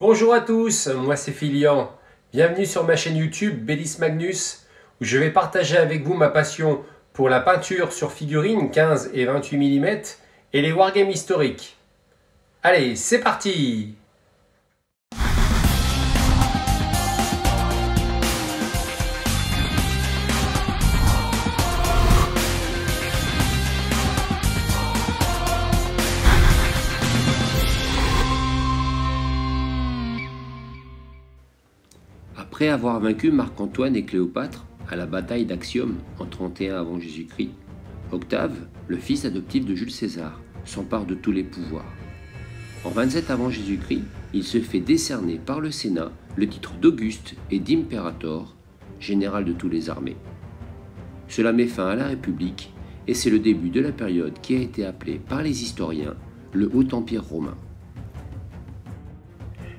Bonjour à tous, moi c'est Filian. Bienvenue sur ma chaîne YouTube Bellis Magnus où je vais partager avec vous ma passion pour la peinture sur figurines 15 et 28 mm et les wargames historiques. Allez, c'est parti! Après avoir vaincu Marc-Antoine et Cléopâtre à la bataille d'Actium en 31 avant Jésus-Christ, Octave, le fils adoptif de Jules César, s'empare de tous les pouvoirs. En 27 avant Jésus-Christ, il se fait décerner par le Sénat le titre d'Auguste et d'Imperator, général de toutes les armées. Cela met fin à la République et c'est le début de la période qui a été appelée par les historiens le Haut Empire romain.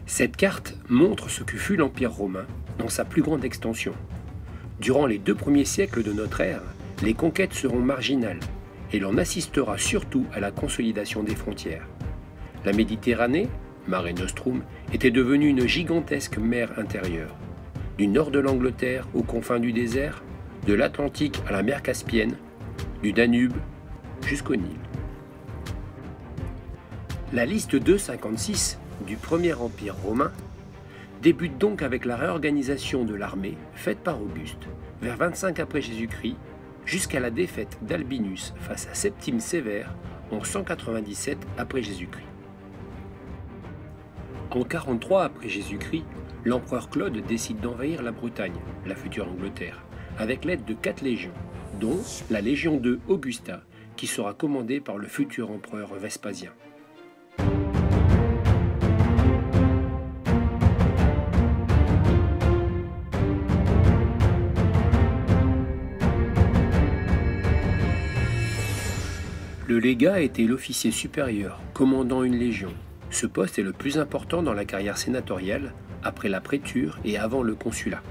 Cette carte montre ce que fut l'Empire romain dans sa plus grande extension. Durant les 2 premiers siècles de notre ère, les conquêtes seront marginales et l'on assistera surtout à la consolidation des frontières. La Méditerranée, Mare Nostrum, était devenue une gigantesque mer intérieure. Du nord de l'Angleterre aux confins du désert, de l'Atlantique à la mer Caspienne, du Danube jusqu'au Nil. La liste 256 du Premier Empire romain débute donc avec la réorganisation de l'armée faite par Auguste vers 25 après Jésus-Christ jusqu'à la défaite d'Albinus face à Septime Sévère en 197 après Jésus-Christ. En 43 après Jésus-Christ, l'empereur Claude décide d'envahir la Bretagne, la future Angleterre, avec l'aide de 4 légions, dont la légion de Augusta, qui sera commandée par le futur empereur Vespasien. Le légat était l'officier supérieur, commandant une légion. Ce poste est le plus important dans la carrière sénatoriale, après la préture et avant le consulat.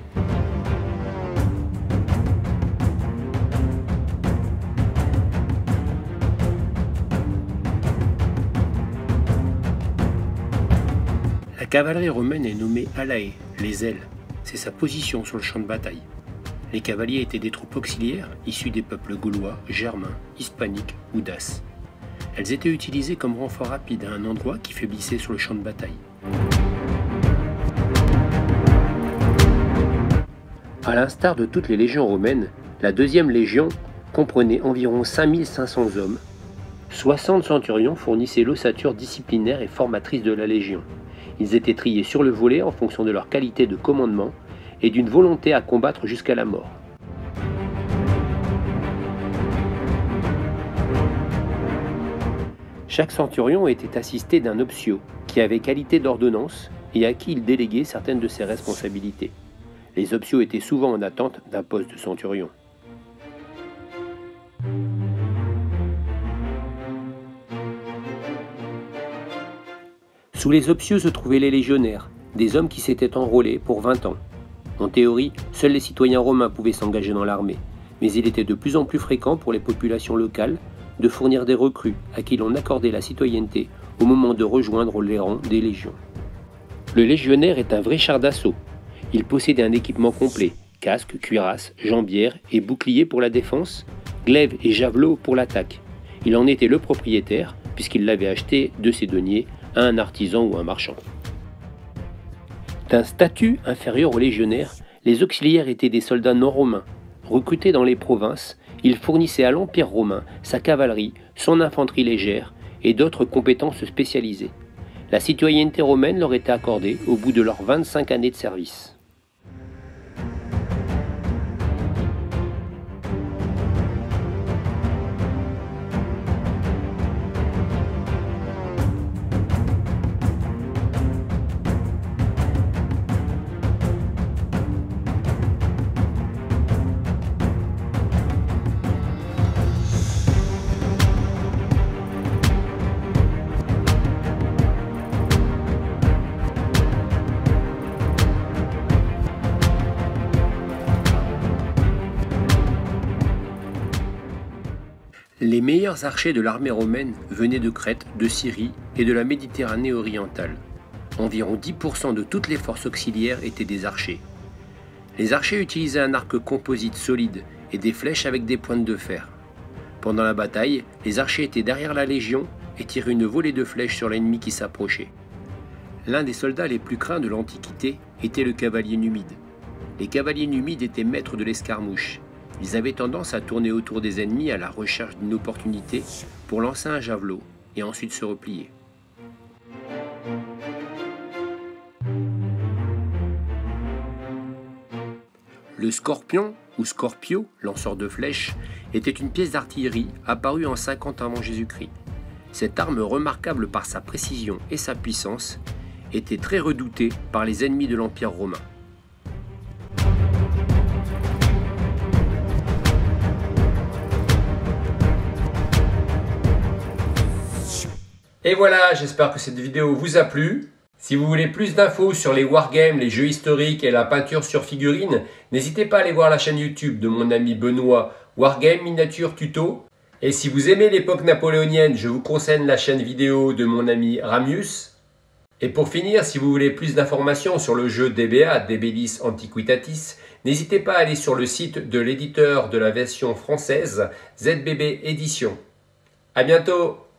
La cavalerie romaine est nommée alae, les ailes. C'est sa position sur le champ de bataille. Les cavaliers étaient des troupes auxiliaires issues des peuples gaulois, germains, hispaniques ou daces. Elles étaient utilisées comme renfort rapide à un endroit qui faiblissait sur le champ de bataille. À l'instar de toutes les légions romaines, la deuxième légion comprenait environ 5500 hommes. 60 centurions fournissaient l'ossature disciplinaire et formatrice de la légion. Ils étaient triés sur le volet en fonction de leur qualité de commandement et d'une volonté à combattre jusqu'à la mort. Chaque centurion était assisté d'un optio, qui avait qualité d'ordonnance et à qui il déléguait certaines de ses responsabilités. Les optios étaient souvent en attente d'un poste de centurion. Sous les optios se trouvaient les légionnaires, des hommes qui s'étaient enrôlés pour 20 ans. En théorie, seuls les citoyens romains pouvaient s'engager dans l'armée, mais il était de plus en plus fréquent pour les populations locales de fournir des recrues à qui l'on accordait la citoyenneté au moment de rejoindre les rangs des légions. Le légionnaire est un vrai char d'assaut. Il possédait un équipement complet, casque, cuirasse, jambière et bouclier pour la défense, glaive et javelot pour l'attaque. Il en était le propriétaire puisqu'il l'avait acheté de ses deniers à un artisan ou un marchand. D'un statut inférieur aux légionnaires, les auxiliaires étaient des soldats non romains. Recrutés dans les provinces, ils fournissaient à l'Empire romain sa cavalerie, son infanterie légère et d'autres compétences spécialisées. La citoyenneté romaine leur était accordée au bout de leurs 25 années de service. Les meilleurs archers de l'armée romaine venaient de Crète, de Syrie et de la Méditerranée orientale. Environ 10% de toutes les forces auxiliaires étaient des archers. Les archers utilisaient un arc composite solide et des flèches avec des pointes de fer. Pendant la bataille, les archers étaient derrière la légion et tiraient une volée de flèches sur l'ennemi qui s'approchait. L'un des soldats les plus craints de l'Antiquité était le cavalier numide. Les cavaliers numides étaient maîtres de l'escarmouche. Ils avaient tendance à tourner autour des ennemis à la recherche d'une opportunité pour lancer un javelot et ensuite se replier. Le scorpion, ou scorpio, lanceur de flèches, était une pièce d'artillerie apparue en 50 avant Jésus-Christ. Cette arme, remarquable par sa précision et sa puissance, était très redoutée par les ennemis de l'Empire romain. Et voilà, j'espère que cette vidéo vous a plu. Si vous voulez plus d'infos sur les wargames, les jeux historiques et la peinture sur figurines, n'hésitez pas à aller voir la chaîne YouTube de mon ami Benoît, Wargame Miniature Tuto. Et si vous aimez l'époque napoléonienne, je vous conseille la chaîne vidéo de mon ami Ramius. Et pour finir, si vous voulez plus d'informations sur le jeu DBA, De Bellis Antiquitatis, n'hésitez pas à aller sur le site de l'éditeur de la version française, ZBB Édition. À bientôt!